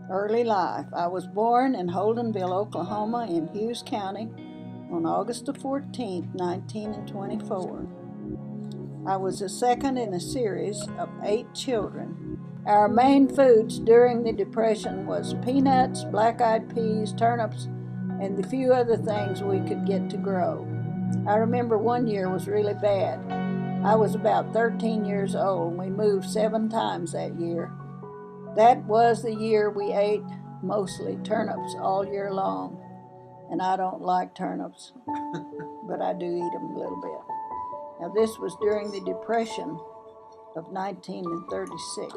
Early life. I was born in Holdenville, Oklahoma in Hughes County on August the 14th, 1924. I was the second in a series of 8 children. Our main foods during the Depression was peanuts, black-eyed peas, turnips, and the few other things we could get to grow. I remember one year was really bad. I was about 13 years old and we moved 7 times that year. That was the year we ate mostly turnips all year long. And I don't like turnips, but I do eat them a little bit. Now this was during the Depression of 1936.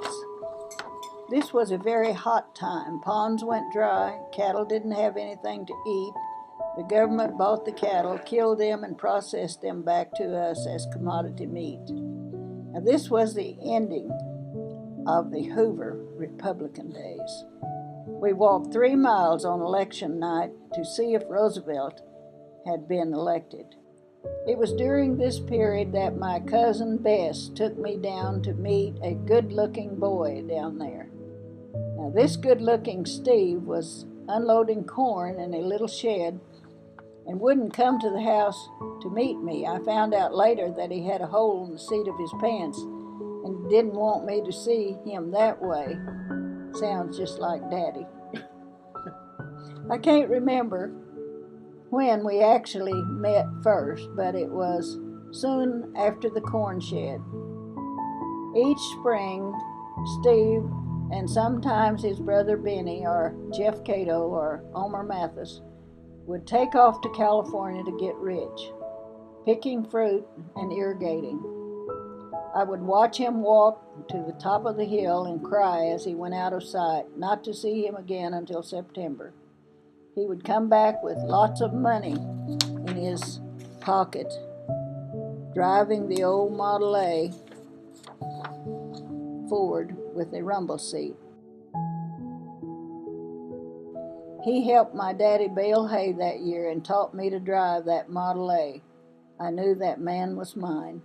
This was a very hot time. Ponds went dry, cattle didn't have anything to eat. The government bought the cattle, killed them, and processed them back to us as commodity meat. Now this was the ending of the Hoover Republican days. We walked 3 miles on election night to see if Roosevelt had been elected. It was during this period that my cousin Bess took me down to meet a good-looking boy down there. Now this good-looking Steve was unloading corn in a little shed and wouldn't come to the house to meet me. I found out later that he had a hole in the seat of his pants and didn't want me to see him that way. Sounds just like Daddy. I can't remember when we actually met first, but it was soon after the corn shed. Each spring, Steve and sometimes his brother Benny or Jeff Cato or Omer Mathis would take off to California to get rich, picking fruit and irrigating. I would watch him walk to the top of the hill and cry as he went out of sight, not to see him again until September. He would come back with lots of money in his pocket, driving the old Model A Ford with a rumble seat. He helped my daddy bale hay that year and taught me to drive that Model A. I knew that man was mine.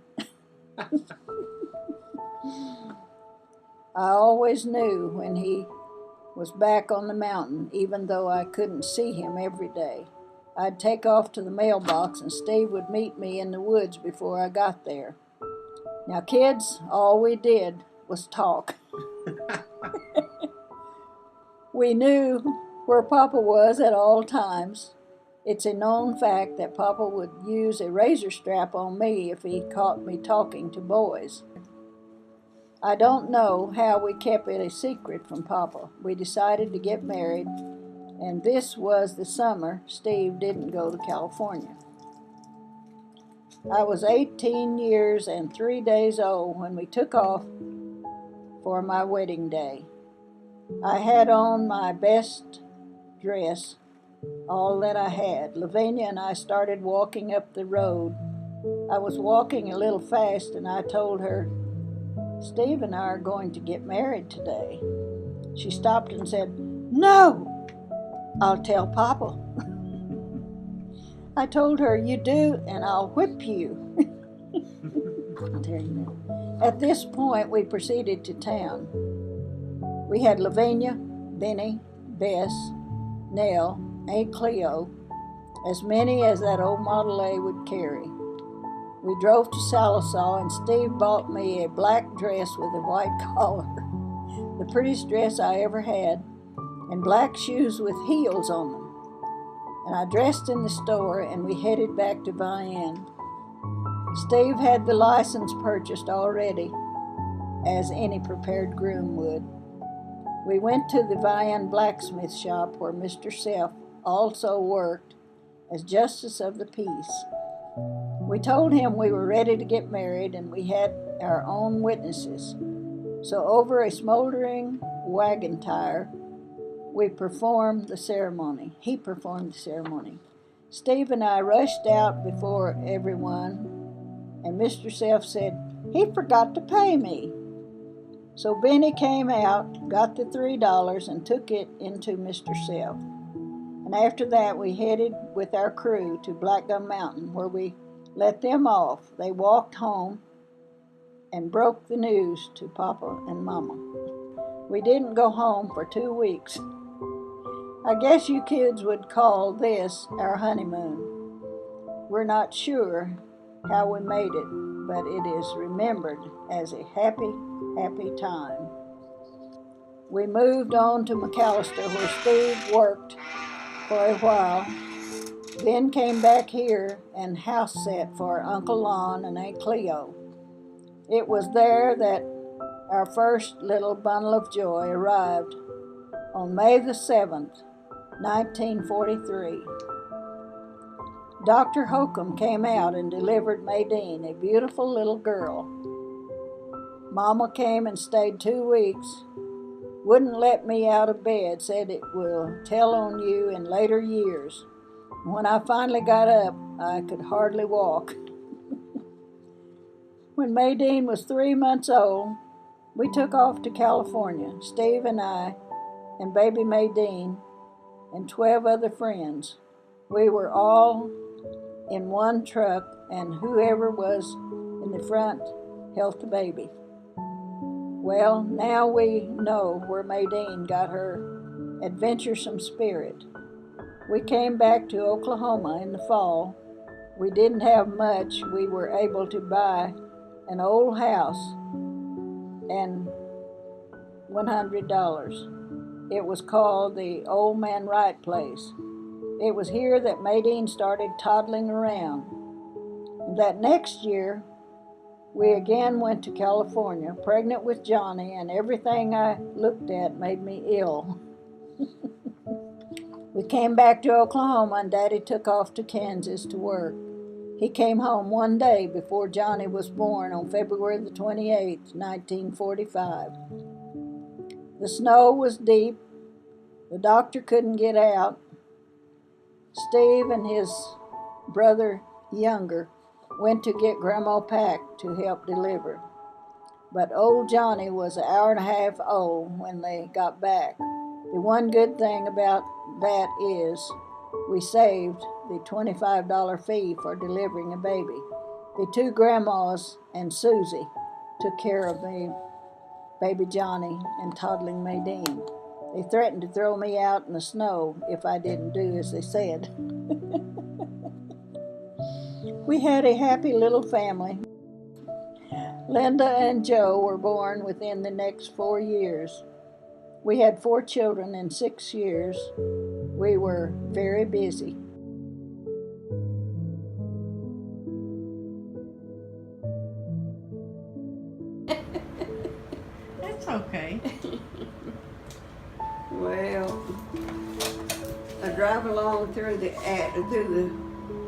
I always knew when he was back on the mountain, even though I couldn't see him every day. I'd take off to the mailbox and Steve would meet me in the woods before I got there. Now kids, all we did was talk. We knew where Papa was at all times. It's a known fact that Papa would use a razor strap on me if he caught me talking to boys. I don't know how we kept it a secret from Papa. We decided to get married, and this was the summer Steve didn't go to California. I was 18 years and 3 days old when we took off for my wedding day. I had on my best dress, all that I had. Lavinia and I started walking up the road. I was walking a little fast and I told her, "Steve and I are going to get married today." She stopped and said, "No, I'll tell Papa." I told her, "You do and I'll whip you." I'll tell you that. At this point, we proceeded to town. We had Lavinia, Benny, Bess, Nell, Aunt Cleo, as many as that old Model A would carry. We drove to Salisaw and Steve bought me a black dress with a white collar, the prettiest dress I ever had, and black shoes with heels on them. And I dressed in the store and we headed back to Vian. Steve had the license purchased already, as any prepared groom would. We went to the Vian blacksmith shop where Mr. Self also worked as justice of the peace. We told him we were ready to get married and we had our own witnesses. So over a smoldering wagon tire, we performed the ceremony. He performed the ceremony. Steve and I rushed out before everyone, and Mr. Self said, "He forgot to pay me." So Benny came out, got the $3, and took it into Mr. Self. And after that, we headed with our crew to Black Gum Mountain, where we let them off. They walked home and broke the news to Papa and Mama. We didn't go home for 2 weeks. I guess you kids would call this our honeymoon. We're not sure how we made it, but it is remembered as a happy, happy time. We moved on to McAllister where Steve worked for a while, then came back here and house sat for Uncle Lon and Aunt Cleo. It was there that our first little bundle of joy arrived on May the 7th, 1943. Dr. Holcomb came out and delivered Maydeen, a beautiful little girl. Mama came and stayed 2 weeks. Wouldn't let me out of bed, said it will tell on you in later years. When I finally got up, I could hardly walk. When Maydeen was 3 months old, we took off to California, Steve and I, and baby Maydeen, and 12 other friends. We were all in one truck, and whoever was in the front held the baby. Well, now we know where Maydeen got her adventuresome spirit. We came back to Oklahoma in the fall. We didn't have much. We were able to buy an old house and $100. It was called the Old Man Wright Place. It was here that Maydeen started toddling around. That next year, we again went to California, pregnant with Johnny, and everything I looked at made me ill. We came back to Oklahoma, and Daddy took off to Kansas to work. He came home one day before Johnny was born on February the 28th, 1945. The snow was deep. The doctor couldn't get out. Steve and his brother, younger, went to get Grandma Pack to help deliver. But old Johnny was an hour and a half old when they got back. The one good thing about that is we saved the $25 fee for delivering a baby. The 2 grandmas and Susie took care of me, baby Johnny, and toddling Maydeen. They threatened to throw me out in the snow if I didn't do as they said. We had a happy little family. Linda and Joe were born within the next 4 years. We had 4 children in 6 years. We were very busy. That's okay. Well, I drive along through the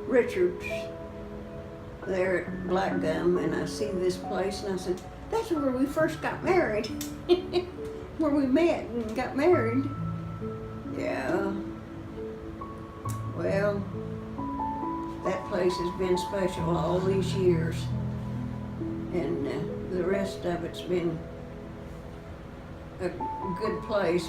Richards there at Black Gum, and I see this place, and I said, "That's where we first got married." Where we met and got married. Yeah. Well, that place has been special all these years, and the rest of it's been a good place.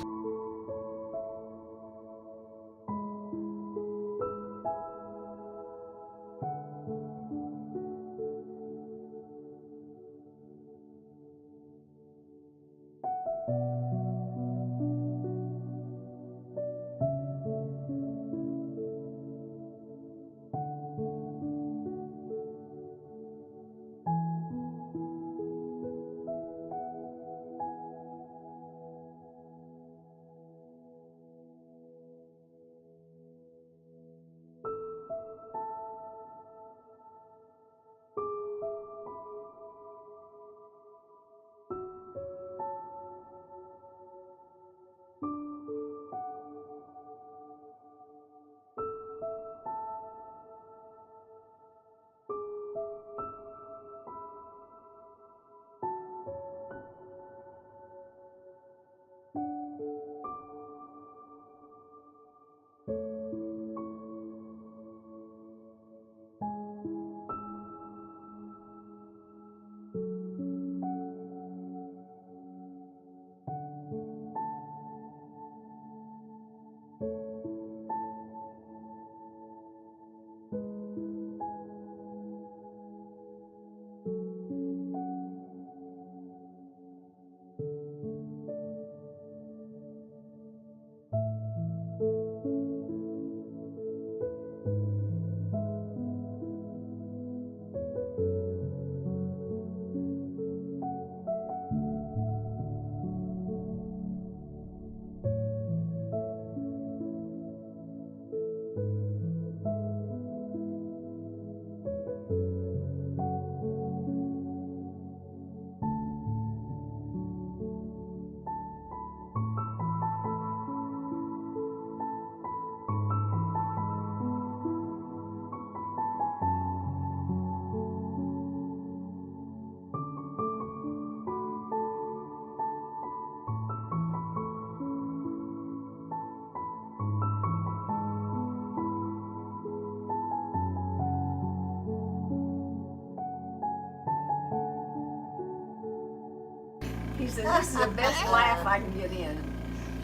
said, this is the best laugh I can get in.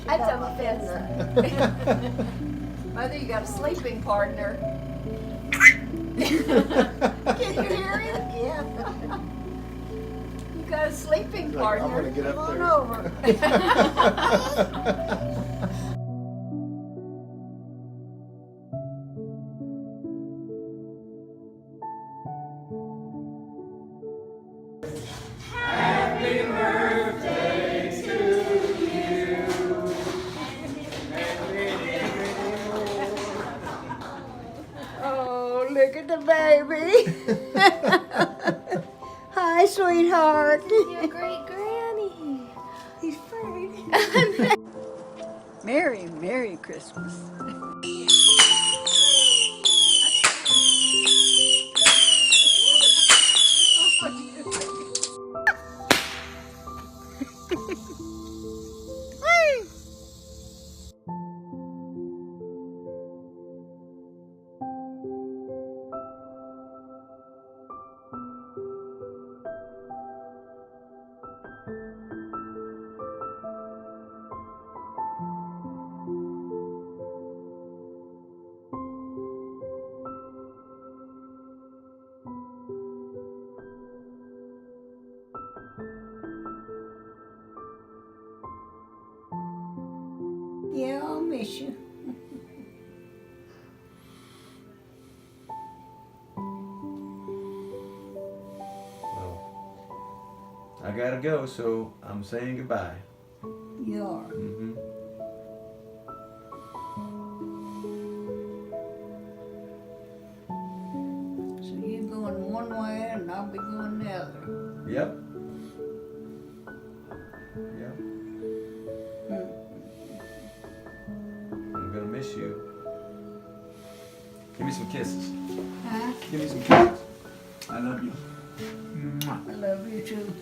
That's a fender. Mother, you got a sleeping partner. Can you hear him? Yeah. You got a sleeping Like, partner. I'm gonna get up Come on there. over. Oh, look at the baby. Hi, sweetheart. You're a great granny. He's pretty. Merry Christmas. Yeah, I'll miss you. Well, I gotta go, so I'm saying goodbye. You are. Mm-hmm. So you're going one way and I'll be going the other. Yep. Yep. I'm gonna miss you. Give me some kisses. Huh? Give me some kisses. I love you. Mwah. I love you too.